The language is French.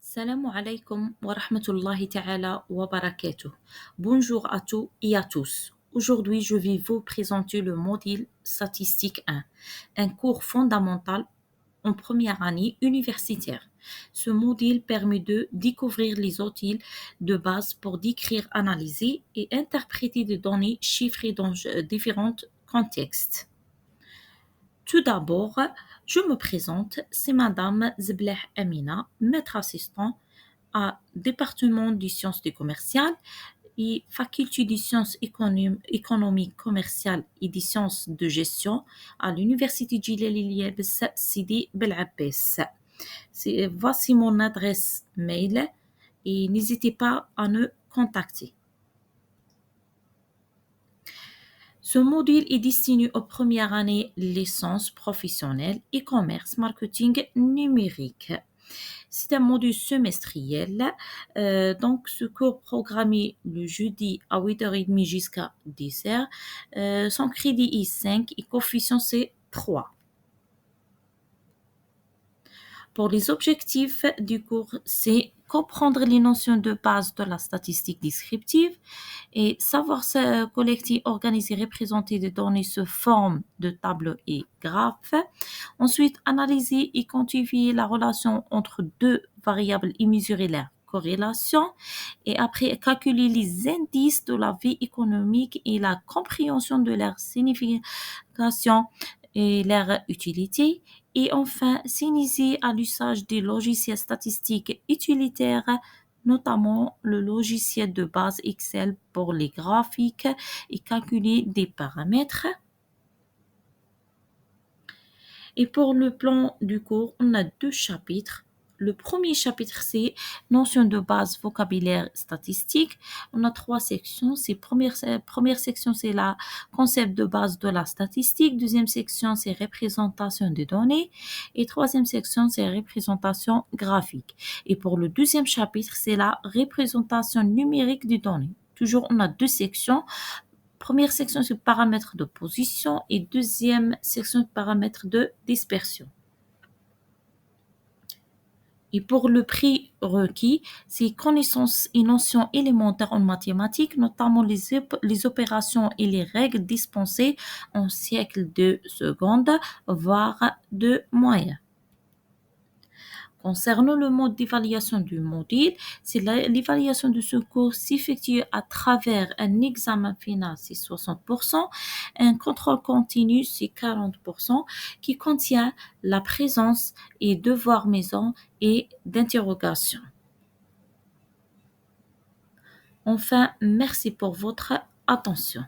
Salam alaikum wa rahmatullahi ta'ala wa barakatuh. Bonjour à tous et à tous. Aujourd'hui, je vais vous présenter le module statistique 1, un cours fondamental en première année universitaire. Ce module permet de découvrir les outils de base pour décrire, analyser et interpréter des données chiffrées dans différents contextes. Tout d'abord, je me présente, c'est Madame Zeblah Amina, maître assistant à département des sciences du commercial et faculté des sciences économiques, commerciales et des sciences de gestion à l'université Djilali Bes Sidi Belabès. Voici mon adresse mail et n'hésitez pas à me contacter. Ce module est destiné aux premières années licence professionnelle et commerce marketing numérique. C'est un module semestriel. Donc, ce cours programmé le jeudi à 8h30 jusqu'à 10h. Son crédit est 5 et coefficient c'est 3. Pour les objectifs du cours, c'est comprendre les notions de base de la statistique descriptive et savoir collecter, organiser, représenter des données sous forme de tableaux et graphes. Ensuite, analyser et quantifier la relation entre deux variables et mesurer leur corrélation. Et après, calculer les indices de la vie économique et la compréhension de leur signification et leur utilité. Et enfin, s'initier à l'usage des logiciels statistiques utilitaires, notamment le logiciel de base Excel pour les graphiques et calculer des paramètres. Et pour le plan du cours, on a 2 chapitres. Le premier chapitre, c'est notions de base, vocabulaire, statistique. On a 3 sections. Première section, c'est la concept de base de la statistique. Deuxième section, c'est représentation des données. Et troisième section, c'est représentation graphique. Et pour le deuxième chapitre, c'est la représentation numérique des données. Toujours, on a 2 sections. Première section sur paramètres de position et deuxième section paramètres de dispersion. Et pour le prérequis, c'est connaissances et notions élémentaires en mathématiques, notamment les opérations et les règles dispensées en siècle de seconde, voire de moyen. Concernant le mode d'évaluation du module, c'est l'évaluation de ce cours s'effectue à travers un examen final, c'est 60%, un contrôle continu, c'est 40%, qui contient la présence et devoirs maison et d'interrogation. Enfin, merci pour votre attention.